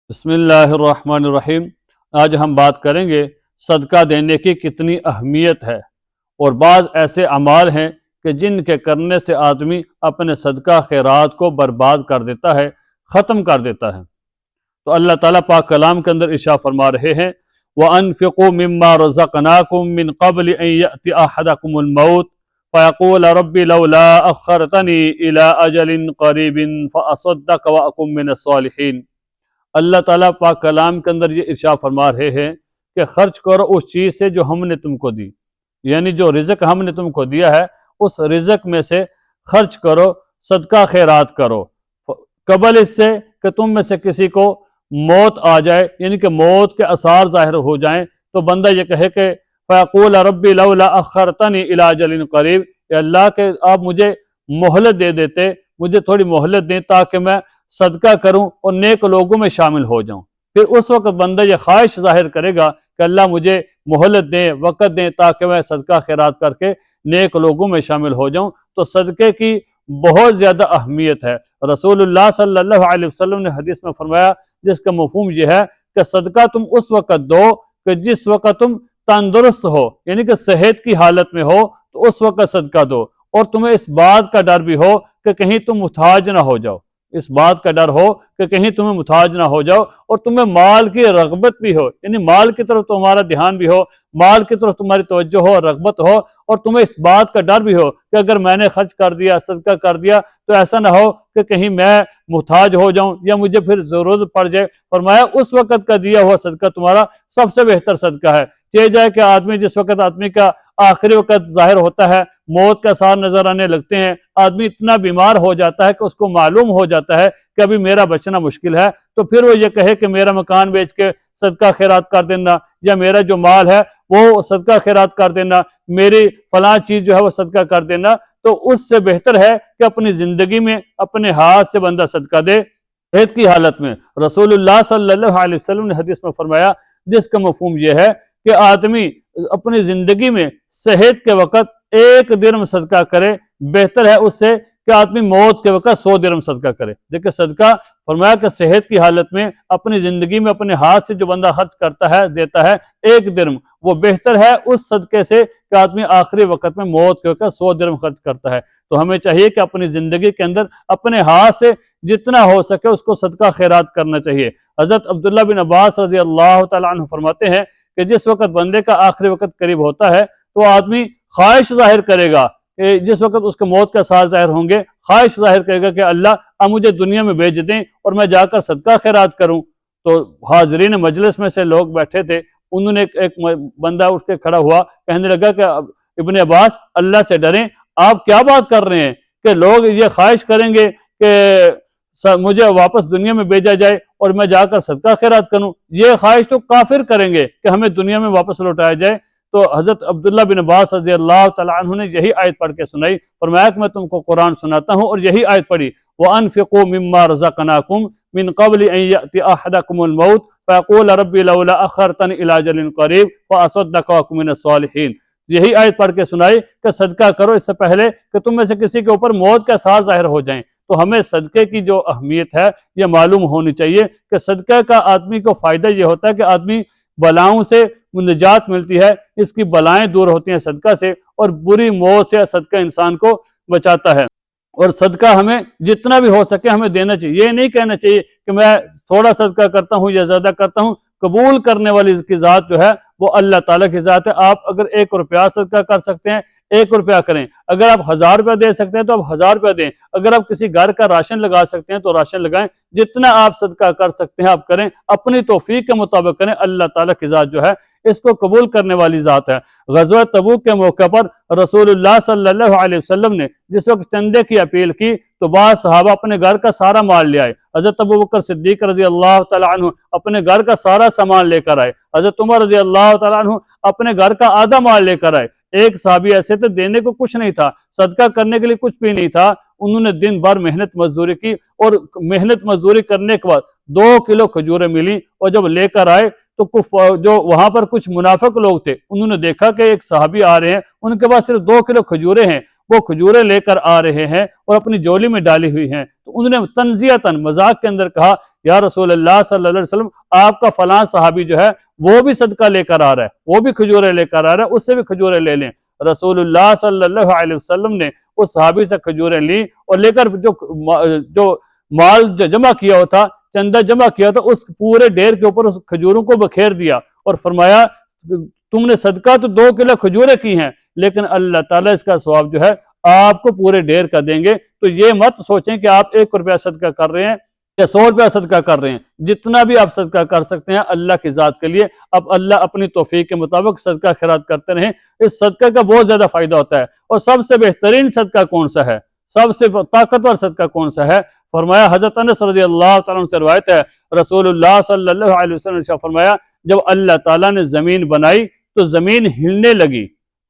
بسم اللہ الرحمن الرحیم۔ آج ہم بات کریں گے صدقہ دینے کی کتنی اہمیت ہے، اور بعض ایسے اعمال ہیں کہ جن کے کرنے سے آدمی اپنے صدقہ خیرات کو برباد کر دیتا ہے، ختم کر دیتا ہے۔ تو اللہ تعالیٰ پاک کلام کے اندر ارشاد فرما رہے ہیں وَأَنفِقُوا مِمَّا رَزَقْنَاكُم مِّن قَبْلِ أَن يَأْتِيَ أَحَدَكُمُ الْمَوْتُ فَيَقُولَ رَبِّ لَوْلَا أَخَّرْتَنِي إِلَىٰ أَجَلٍ قَرِيبٍ فَأَصَدَّقَ وَأَكُن مِّنَ الصَّالِحِينَ۔ اللہ تعالیٰ پاک کلام کے اندر یہ ارشاد فرما رہے ہیں کہ خرچ کرو اس چیز سے جو ہم نے تم کو دی، یعنی جو رزق ہم نے تم کو دیا ہے اس رزق میں سے خرچ کرو، صدقہ خیرات کرو، قبل اس سے کہ تم میں سے کسی کو موت آ جائے، یعنی کہ موت کے آثار ظاہر ہو جائیں، تو بندہ یہ کہے کہ فَيَقُولَ رَبِّ لَوْلَا أَخَّرْتَنِي إِلَىٰ أَجَلٍ قَرِيبٍ، کہ اللہ کہ آپ مجھے مہلت دے دیتے، مجھے تھوڑی مہلت دیں تاکہ میں صدقہ کروں اور نیک لوگوں میں شامل ہو جاؤں۔ پھر اس وقت بندہ یہ خواہش ظاہر کرے گا کہ اللہ مجھے مہلت دیں، وقت دیں تاکہ میں صدقہ خیرات کر کے نیک لوگوں میں شامل ہو جاؤں۔ تو صدقے کی بہت زیادہ اہمیت ہے۔ رسول اللہ صلی اللہ علیہ وسلم نے حدیث میں فرمایا، جس کا مفہوم یہ ہے کہ صدقہ تم اس وقت دو کہ جس وقت تم تندرست ہو، یعنی کہ صحت کی حالت میں ہو تو اس وقت صدقہ دو، اور تمہیں اس بات کا ڈر بھی ہو کہ کہیں تم محتاج نہ ہو جاؤ، اس بات کا ڈر ہو کہ کہیں تمہیں محتاج نہ ہو جاؤ، اور تمہیں مال کی رغبت بھی ہو، یعنی مال کی طرف تمہارا دھیان بھی ہو، مال کی طرف تمہاری توجہ ہو، رغبت ہو، اور تمہیں اس بات کا ڈر بھی ہو کہ اگر میں نے خرچ کر دیا، صدقہ کر دیا، تو ایسا نہ ہو کہ کہیں میں محتاج ہو جاؤں یا مجھے پھر ضرورت پڑ جائے۔ فرمایا اس وقت کا دیا ہوا صدقہ تمہارا سب سے بہتر صدقہ ہے۔ چاہے جائے کہ جس وقت آدمی کا آخری وقت ظاہر ہوتا ہے، موت کا آثار نظر آنے لگتے ہیں، آدمی اتنا بیمار ہو جاتا ہے کہ اس کو معلوم ہو جاتا ہے کہ ابھی میرا بچنا مشکل ہے، تو پھر وہ یہ کہے کہ میرا مکان بیچ کے صدقہ خیرات کر دینا، یا میرا جو مال ہے وہ صدقہ خیرات کر دینا، میری فلاں چیز جو ہے وہ صدقہ کر دینا، تو اس سے بہتر ہے کہ اپنی زندگی میں اپنے ہاتھ سے بندہ صدقہ دے صحت کی حالت میں۔ رسول اللہ صلی اللہ علیہ وسلم نے حدیث میں فرمایا، جس کا مفہوم یہ ہے کہ آدمی اپنی زندگی میں صحت کے وقت 1 درہم صدقہ کرے، بہتر ہے اس سے کہ آدمی موت کے وقت 100 درہم صدقہ کرے۔ دیکھیں صدقہ فرمایا کہ صحت کی حالت میں اپنی زندگی میں اپنے ہاتھ سے جو بندہ خرچ کرتا ہے، دیتا ہے 1 درہم، وہ بہتر ہے اس صدقے سے کہ آدمی آخری وقت میں موت کے وقت 100 درہم خرچ کرتا ہے۔ تو ہمیں چاہیے کہ اپنی زندگی کے اندر اپنے ہاتھ سے جتنا ہو سکے اس کو صدقہ خیرات کرنا چاہیے۔ حضرت عبداللہ بن عباس رضی اللہ تعالیٰ عنہ فرماتے ہیں کہ جس وقت بندے کا آخری وقت قریب ہوتا ہے تو آدمی خواہش ظاہر کرے گا کہ جس وقت اس کے موت کا آثار ظاہر ہوں گے، خواہش ظاہر کرے گا کہ اللہ اب مجھے دنیا میں بھیج دیں اور میں جا کر صدقہ خیرات کروں۔ تو حاضرین مجلس میں سے لوگ بیٹھے تھے، انہوں نے ایک بندہ اٹھ کے کھڑا ہوا، کہنے لگا کہ ابن عباس اللہ سے ڈریں، آپ کیا بات کر رہے ہیں کہ لوگ یہ خواہش کریں گے کہ مجھے واپس دنیا میں بھیجا جائے اور میں جا کر صدقہ خیرات کروں؟ یہ خواہش تو کافر کریں گے کہ ہمیں دنیا میں واپس لوٹایا جائے۔ تو حضرت عبداللہ بن عباس رضی اللہ تعالیٰ عنہ نے یہی آیت پڑھ کے سنائی، فرمایا کہ میں تم کو قرآن سناتا ہوں، اور یہی آیت پڑھی وَأَنفِقُوا مِمَّا رَزَقْنَاكُم مِّن قَبْلِ أَن يَأْتِيَ أَحَدَكُمُ الْمَوْتُ فَيَقُولَ رَبِّ لَوْلَا أَخَّرْتَنِي إِلَىٰ أَجَلٍ قَرِيبٍ فَأَصَدَّقَ وَأَكُن مِّنَ الصَّالِحِينَ۔ یہی آیت پڑھ کے سنائی کہ صدقہ کرو اس سے پہلے کہ تم میں سے کسی کے اوپر موت کے آثار ظاہر ہو جائیں۔ تو ہمیں صدقے کی جو اہمیت ہے یہ معلوم ہونی چاہیے کہ صدقہ کا آدمی کو فائدہ یہ ہوتا ہے کہ آدمی بلاؤں سے نجات ملتی ہے، اس کی بلائیں دور ہوتی ہیں صدقہ سے، اور بری موت سے صدقہ انسان کو بچاتا ہے۔ اور صدقہ ہمیں جتنا بھی ہو سکے ہمیں دینا چاہیے، یہ نہیں کہنا چاہیے کہ میں تھوڑا صدقہ کرتا ہوں یا زیادہ کرتا ہوں۔ قبول کرنے والی کی ذات جو ہے وہ اللہ تعالیٰ کی ذات ہے۔ آپ اگر 1 روپیہ صدقہ کر سکتے ہیں 1 روپیہ کریں، اگر آپ 1000 روپیہ دے سکتے ہیں تو آپ 1000 روپیہ دیں، اگر آپ کسی گھر کا راشن لگا سکتے ہیں تو راشن لگائیں، جتنا آپ صدقہ کر سکتے ہیں آپ کریں، اپنی توفیق کے مطابق کریں۔ اللہ تعالیٰ کی ذات جو ہے اس کو قبول کرنے والی ذات ہے۔ غزوہ تبوک کے موقع پر رسول اللہ صلی اللہ علیہ وسلم نے جس وقت چندے کی اپیل کی تو بعض صحابہ اپنے گھر کا سارا مال لے آئے۔ حضرت ابوبکر صدیق رضی اللہ تعالیٰ عنہ اپنے گھر کا سارا سامان لے کر آئے، حضرت عمر رضی اللہ تعالیٰ عنہ اپنے گھر کا آدھا مال لے کر آئے۔ ایک صحابی ایسے تھے دینے کو کچھ نہیں تھا، صدقہ کرنے کے لیے کچھ بھی نہیں تھا، انہوں نے دن بھر محنت مزدوری کی، اور محنت مزدوری کرنے کے بعد 2 کلو کھجوریں ملی، اور جب لے کر آئے تو جو وہاں پر کچھ منافق لوگ تھے انہوں نے دیکھا کہ ایک صحابی آ رہے ہیں، ان کے پاس صرف 2 کلو کھجوریں ہیں، وہ کھجوریں لے کر آ رہے ہیں اور اپنی جولی میں ڈالی ہوئی ہیں، تو انہوں نے تنزیہتاً مذاق کے اندر کہا یا رسول اللہ صلی اللہ علیہ وسلم آپ کا فلاں صحابی جو ہے وہ بھی صدقہ لے کر آ رہا ہے، وہ بھی کھجوریں لے کر آ رہا ہے، اس سے بھی کھجوریں لے لیں۔ رسول اللہ صلی اللہ علیہ وسلم نے اس صحابی سے کھجوریں لیں اور لے کر جو مال جو جمع کیا ہوا تھا، چندہ جمع کیا تھا، اس پورے ڈھیر کے اوپر اس کھجوروں کو بکھیر دیا اور فرمایا تم نے صدقہ تو 2 کلو کھجوریں کی ہیں، لیکن اللہ تعالیٰ اس کا ثواب جو ہے آپ کو پورے ڈھیر کا دیں گے۔ تو یہ مت سوچیں کہ آپ 1 روپیہ صدقہ کر رہے ہیں یا 100 روپیہ صدقہ کر رہے ہیں، جتنا بھی آپ صدقہ کر سکتے ہیں اللہ کی ذات کے لیے، اب اللہ اپنی توفیق کے مطابق صدقہ خیرات کرتے رہیں۔ اس صدقہ کا بہت زیادہ فائدہ ہوتا ہے، اور سب سے بہترین صدقہ کون سا ہے، سب سے طاقتور صدقہ کون سا ہے؟ فرمایا حضرت انس رضی اللہ تعالیٰ عنہ سے روایت ہے، رسول اللہ صلی اللہ علیہ وسلم نے فرمایا جب اللہ تعالیٰ نے زمین بنائی تو زمین ہلنے لگی،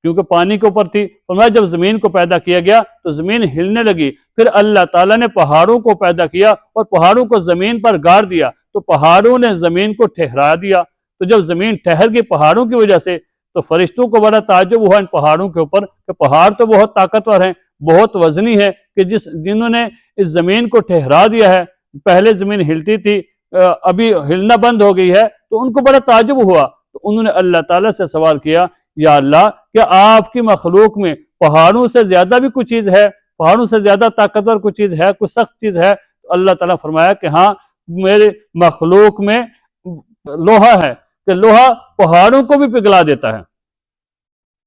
کیونکہ پانی کے اوپر تھی۔ فرمایا جب زمین کو پیدا کیا گیا تو زمین ہلنے لگی، پھر اللہ تعالیٰ نے پہاڑوں کو پیدا کیا اور پہاڑوں کو زمین پر گاڑ دیا، تو پہاڑوں نے زمین کو ٹھہرا دیا۔ تو جب زمین ٹھہر گئی پہاڑوں کی وجہ سے، تو فرشتوں کو بڑا تعجب ہوا ان پہاڑوں کے اوپر کہ پہاڑ تو بہت طاقتور ہیں، بہت وزنی ہے، کہ جنہوں نے اس زمین کو ٹھہرا دیا ہے۔ پہلے زمین ہلتی تھی، ابھی ہلنا بند ہو گئی ہے، تو ان کو بڑا تعجب ہوا۔ تو انہوں نے اللہ تعالیٰ سے سوال کیا یا اللہ کیا آپ کی مخلوق میں پہاڑوں سے زیادہ بھی کوئی چیز ہے، پہاڑوں سے زیادہ طاقتور کوئی چیز ہے، کوئی سخت چیز ہے؟ تو اللہ تعالیٰ فرمایا کہ ہاں میرے مخلوق میں لوہا ہے، کہ لوہا پہاڑوں کو بھی پگھلا دیتا ہے۔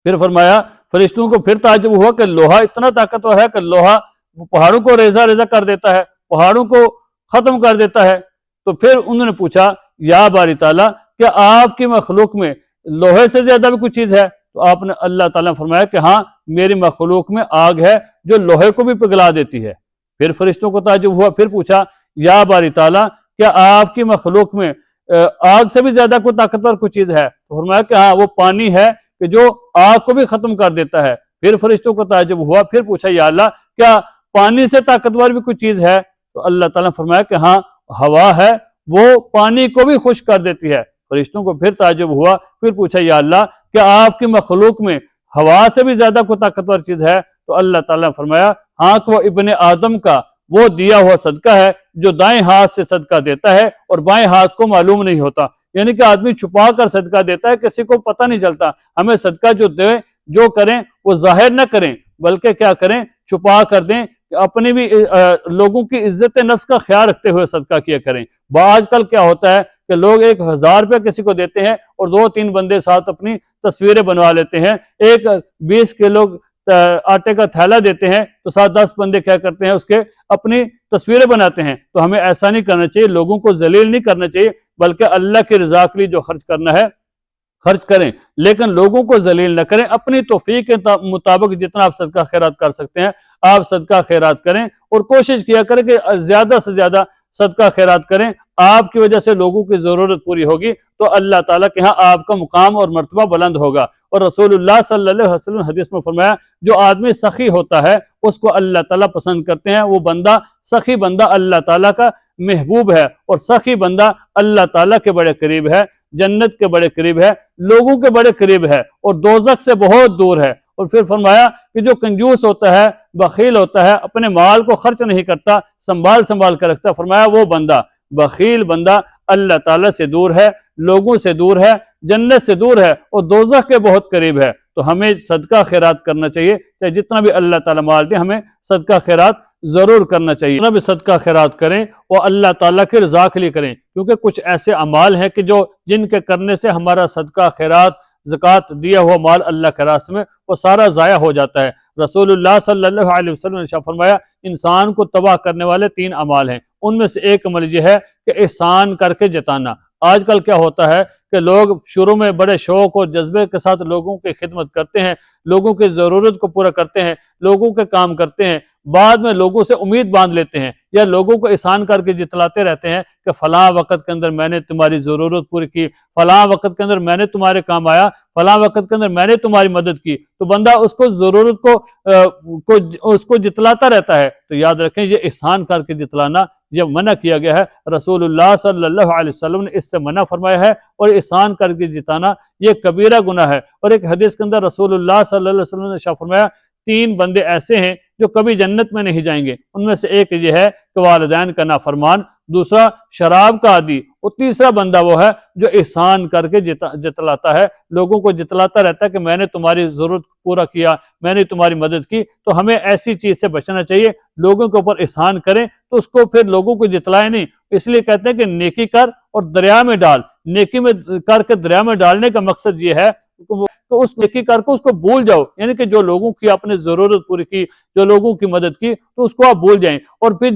پھر فرمایا فرشتوں کو پھر تعجب ہوا کہ لوہا اتنا طاقتور ہے کہ لوہا پہاڑوں کو ریزہ ریزہ کر دیتا ہے، پہاڑوں کو ختم کر دیتا ہے۔ تو پھر انہوں نے پوچھا یا باری تعالیٰ کیا آپ کی مخلوق میں لوہے سے زیادہ بھی کوئی چیز ہے؟ تو آپ نے اللہ تعالیٰ نے فرمایا کہ ہاں میری مخلوق میں آگ ہے جو لوہے کو بھی پگھلا دیتی ہے۔ پھر فرشتوں کو تعجب ہوا، پھر پوچھا یا باری تعالیٰ کیا آپ کی مخلوق میں آگ سے بھی زیادہ کوئی طاقتور کوئی چیز ہے؟ تو فرمایا کہ ہاں وہ پانی ہے کہ جو آگ کو بھی ختم کر دیتا ہے۔ پھر فرشتوں کو تعجب ہوا، پھر پوچھا یا اللہ کیا پانی سے طاقتور بھی کوئی چیز ہے؟ تو اللہ تعالیٰ نے فرمایا کہ ہاں ہوا ہے، وہ پانی کو بھی خشک کر دیتی ہے۔ فرشتوں کو پھر تعجب ہوا، پھر پوچھا یا اللہ کیا آپ کی مخلوق میں ہوا سے بھی زیادہ کوئی طاقتور چیز ہے؟ تو اللہ تعالیٰ نے فرمایا ہاں کہ وہ ابن آدم کا وہ دیا ہوا صدقہ ہے جو دائیں ہاتھ سے صدقہ دیتا ہے اور بائیں ہاتھ کو معلوم نہیں ہوتا، یعنی کہ آدمی چھپا کر صدقہ دیتا ہے، کسی کو پتہ نہیں چلتا۔ ہمیں صدقہ جو دیں جو کریں وہ ظاہر نہ کریں، بلکہ کیا کریں چھپا کر دیں، اپنی بھی لوگوں کی عزت نفس کا خیال رکھتے ہوئے صدقہ کیا کریں۔ آج کل کیا ہوتا ہے کہ لوگ 1000 روپے کسی کو دیتے ہیں اور 2-3 بندے ساتھ اپنی تصویریں بنوا لیتے ہیں، ایک 20 کلو آٹے کا تھیلا دیتے ہیں تو ساتھ 10 بندے کیا کرتے ہیں اس کے اپنی تصویریں بناتے ہیں۔ تو ہمیں ایسا نہیں کرنا چاہیے، لوگوں کو ذلیل نہیں کرنا چاہیے، بلکہ اللہ کی رضا کے لیے جو خرچ کرنا ہے خرچ کریں، لیکن لوگوں کو ذلیل نہ کریں۔ اپنی توفیق کے مطابق جتنا آپ صدقہ خیرات کر سکتے ہیں آپ صدقہ خیرات کریں، اور کوشش کیا کریں کہ زیادہ سے زیادہ صدقہ خیرات کریں۔ آپ کی وجہ سے لوگوں کی ضرورت پوری ہوگی تو اللہ تعالیٰ کے ہاں آپ کا مقام اور مرتبہ بلند ہوگا۔ اور رسول اللہ صلی اللہ علیہ وسلم حدیث میں فرمایا جو آدمی سخی ہوتا ہے اس کو اللہ تعالیٰ پسند کرتے ہیں، وہ بندہ سخی بندہ اللہ تعالیٰ کا محبوب ہے، اور سخی بندہ اللہ تعالیٰ کے بڑے قریب ہے، جنت کے بڑے قریب ہے، لوگوں کے بڑے قریب ہے، اور دوزخ سے بہت دور ہے۔ اور پھر فرمایا کہ جو کنجوس ہوتا ہے، بخیل ہوتا ہے، اپنے مال کو خرچ نہیں کرتا، سنبھال کر رکھتا، فرمایا وہ بندہ بخیل بندہ اللہ تعالیٰ سے دور ہے، لوگوں سے دور ہے، جنت سے دور ہے، اور دوزخ کے بہت قریب ہے۔ تو ہمیں صدقہ خیرات کرنا چاہیے، چاہے جتنا بھی اللہ تعالیٰ مال دے ہمیں صدقہ خیرات ضرور کرنا چاہیے۔ جتنا بھی صدقہ خیرات کریں وہ اللہ تعالیٰ کی رضا کے لیے کریں، کیونکہ کچھ ایسے اعمال ہیں کہ جن کے کرنے سے ہمارا صدقہ خیرات زکوٰۃ دیا ہوا مال اللہ کے راستے میں وہ سارا ضائع ہو جاتا ہے۔ رسول اللہ صلی اللہ علیہ وسلم نے فرمایا انسان کو تباہ کرنے والے 3 اعمال ہیں، ان میں سے ایک عمل یہ ہے کہ احسان کر کے جتانا۔ آج کل کیا ہوتا ہے کہ لوگ شروع میں بڑے شوق اور جذبے کے ساتھ لوگوں کی خدمت کرتے ہیں، لوگوں کی ضرورت کو پورا کرتے ہیں، لوگوں کے کام کرتے ہیں، بعد میں لوگوں سے امید باندھ لیتے ہیں یا لوگوں کو احسان کر کے جتلاتے رہتے ہیں کہ فلاں وقت کے اندر میں نے تمہاری ضرورت پوری کی، فلاں وقت کے اندر میں نے تمہارے کام آیا، فلاں وقت کے اندر میں نے تمہاری مدد کی، تو بندہ اس کو ضرورت کو جتلاتا رہتا ہے۔ تو یاد رکھیں یہ احسان کر کے جتلانا یہ منع کیا گیا ہے، رسول اللہ صلی اللہ علیہ وسلم نے اس سے منع فرمایا ہے، اور احسان کر کے جتانا یہ کبیرہ گناہ ہے۔ اور ایک حدیث کے اندر رسول اللہ صلی اللہ علیہ وسلم نے فرمایا تین بندے ایسے ہیں جو کبھی جنت میں نہیں جائیں گے۔ ان میں سے ایک یہ ہے کہ والدین کا نافرمان، دوسرا شراب کا عادی، اور تیسرا بندہ وہ ہے جو احسان کر کے جتلاتا ہے، لوگوں کو جتلاتا رہتا ہے کہ میں نے تمہاری ضرورت پورا کیا، میں نے تمہاری مدد کی۔ تو ہمیں ایسی چیز سے بچنا چاہیے، لوگوں کے اوپر احسان کریں تو اس کو پھر لوگوں کو جتلائیں نہیں۔ اس لیے کہتے ہیں کہ نیکی کر اور دریا میں ڈال۔ نیکی میں کر کے دریا میں ڈالنے کا مقصد یہ ہے کہ اس نیکی کر کو اس کو بھول جاؤ، یعنی کہ جو لوگوں کی آپ نے ضرورت پوری کی، جو لوگوں کی مدد کی، تو اس کو آپ بھول جائیں۔ اور پھر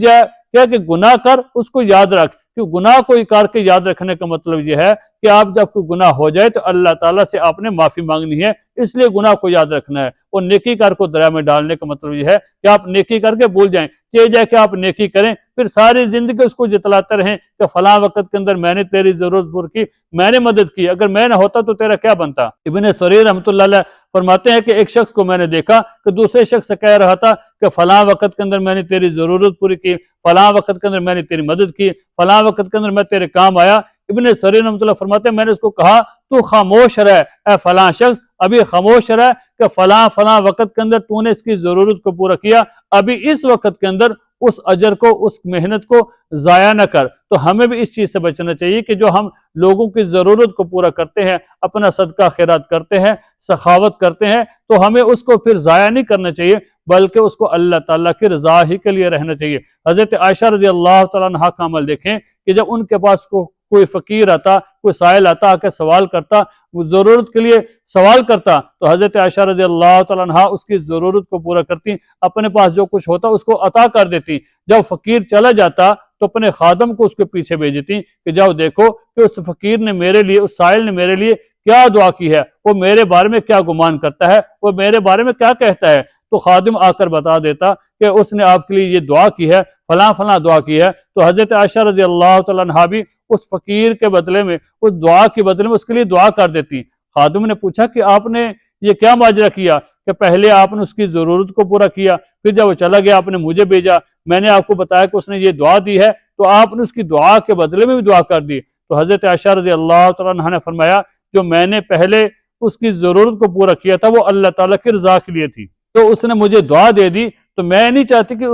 کیا کہ گناہ کر اس کو یاد رکھ، کہ گناہ کو کر کے یاد رکھنے کا مطلب یہ ہے کہ آپ جب کوئی گناہ ہو جائے تو اللہ تعالیٰ سے آپ نے معافی مانگنی ہے، اس لیے گناہ کو یاد رکھنا ہے۔ اور نیکی کر کو دریا میں ڈالنے کا مطلب یہ ہے کہ آپ نیکی کر کے بھول جائیں، چاہے جائے کہ آپ نیکی کریں پھر ساری زندگی اس کو جتلاتے رہیں کہ فلاں وقت کے اندر میں نے تیری ضرورت پوری کی، میں نے مدد کی، اگر میں نہ ہوتا تو تیرا کیا بنتا۔ ابن سریر رحمۃ اللہ علیہ فرماتے ہیں کہ ایک شخص کو میں نے دیکھا کہ دوسرے شخص سے کہہ رہا تھا کہ فلاں وقت کے اندر میں نے تیری ضرورت پوری کی، فلاں وقت کے اندر میں نے تیری مدد کی، فلاں وقت کے اندر میں تیرے کام آیا۔ ابن سریر رحمۃ اللہ فرماتے ہیں میں نے اس کو کہا تو خاموش رہ اے فلاں شخص، ابھی خاموش رہ کہ فلاں فلاں وقت کے اندر تو نے اس کی ضرورت کو پورا کیا، ابھی اس وقت کے اندر اس اجر کو، اس محنت کو ضائع نہ کر۔ تو ہمیں بھی اس چیز سے بچنا چاہیے کہ جو ہم لوگوں کی ضرورت کو پورا کرتے ہیں، اپنا صدقہ خیرات کرتے ہیں، سخاوت کرتے ہیں، تو ہمیں اس کو پھر ضائع نہیں کرنا چاہیے، بلکہ اس کو اللہ تعالیٰ کی رضا ہی کے لیے رہنا چاہیے۔ حضرت عائشہ رضی اللہ تعالیٰ عنہا کا عمل دیکھیں کہ جب ان کے پاس کوئی فقیر آتا، کوئی سائل آتا، آ کے سوال کرتا، وہ ضرورت کے لیے سوال کرتا، تو حضرت عائشہ رضی اللہ تعالیٰ عنہا اس کی ضرورت کو پورا کرتی، اپنے پاس جو کچھ ہوتا اس کو عطا کر دیتی۔ جب فقیر چلا جاتا تو اپنے خادم کو اس کے پیچھے بھیجتی کہ جاؤ دیکھو کہ اس فقیر نے میرے لیے، اس سائل نے میرے لیے کیا دعا کی ہے، وہ میرے بارے میں کیا گمان کرتا ہے، وہ میرے بارے میں کیا کہتا ہے۔ تو خادم آ کر بتا دیتا کہ اس نے آپ کے لیے یہ دعا کی ہے، فلاں فلاں دعا کی ہے۔ تو حضرت عائشہ رضی اللہ تعالیٰ عنہا بھی اس فقیر کے بدلے میں، اس دعا کے بدلے میں اس کے لیے دعا کر دیتی۔ خادم نے پوچھا کہ آپ نے یہ کیا ماجرا کیا کہ پہلے آپ نے اس کی ضرورت کو پورا کیا، پھر جب وہ چلا گیا آپ نے مجھے بھیجا، میں نے آپ کو بتایا کہ اس نے یہ دعا دی ہے، تو آپ نے اس کی دعا کے بدلے میں بھی دعا کر دی۔ تو حضرت عائشہ رضی اللہ تعالیٰ عنہا نے فرمایا جو میں نے پہلے اس کی ضرورت کو پورا کیا تھا وہ اللہ تعالیٰ کی رضا کے لیے تھی، تو اس نے مجھے دعا دے دی، تو میں نہیں چاہتی کہ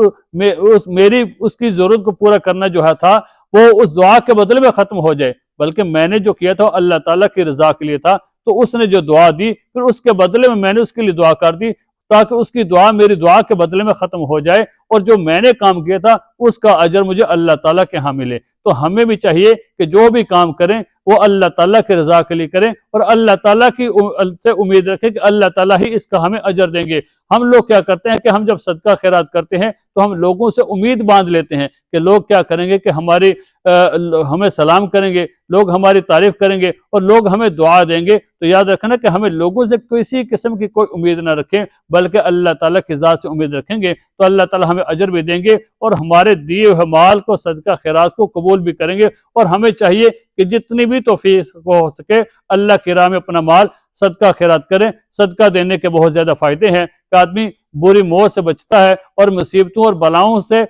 میری اس کی ضرورت کو پورا کرنا جو ہے تھا وہ اس دعا کے بدلے میں ختم ہو جائے، بلکہ میں نے جو کیا تھا وہ اللہ تعالیٰ کی رضا کے لیے تھا۔ تو اس نے جو دعا دی پھر اس کے بدلے میں نے اس کے لیے دعا کر دی، تاکہ اس کی دعا میری دعا کے بدلے میں ختم ہو جائے، اور جو میں نے کام کیا تھا اس کا اجر مجھے اللہ تعالیٰ کے ہاں ملے۔ تو ہمیں بھی چاہیے کہ جو بھی کام کریں وہ اللہ تعالیٰ کی رضا کے لیے کریں، اور اللہ تعالیٰ کی سے امید رکھیں کہ اللہ تعالیٰ ہی اس کا ہمیں اجر دیں گے۔ ہم لوگ کیا کرتے ہیں کہ ہم جب صدقہ خیرات کرتے ہیں تو ہم لوگوں سے امید باندھ لیتے ہیں کہ لوگ کیا کریں گے، کہ ہمیں سلام کریں گے، لوگ ہماری تعریف کریں گے، اور لوگ ہمیں دعا دیں گے۔ تو یاد رکھنا کہ ہمیں لوگوں سے کسی قسم کی کوئی امید نہ رکھیں، بلکہ اللہ تعالیٰ کی ذات سے امید رکھیں گے تو اللہ تعالیٰ ہمیں اجر بھی دیں گے، اور ہمارے دیے ہوئے مال کو، صدقہ خیرات کو قبول بھی کریں گے۔ اور ہمیں چاہیے کہ جتنی بھی توفیق ہو سکے اللہ کی راہ میں اپنا مال صدقہ خیرات کریں۔ صدقہ دینے کے بہت زیادہ فائدے ہیں کہ آدمی بری موت سے بچتا ہے، اور مصیبتوں اور بلاؤں سے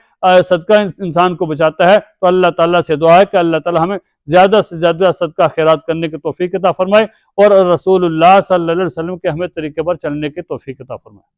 صدقہ انسان کو بچاتا ہے۔ تو اللہ تعالیٰ سے دعا ہے کہ اللہ تعالیٰ ہمیں زیادہ سے زیادہ صدقہ خیرات کرنے کی توفیق عطا فرمائے، اور رسول اللہ صلی اللہ علیہ وسلم کے ہمیں طریقے پر چلنے کی توفیق عطا فرمائے۔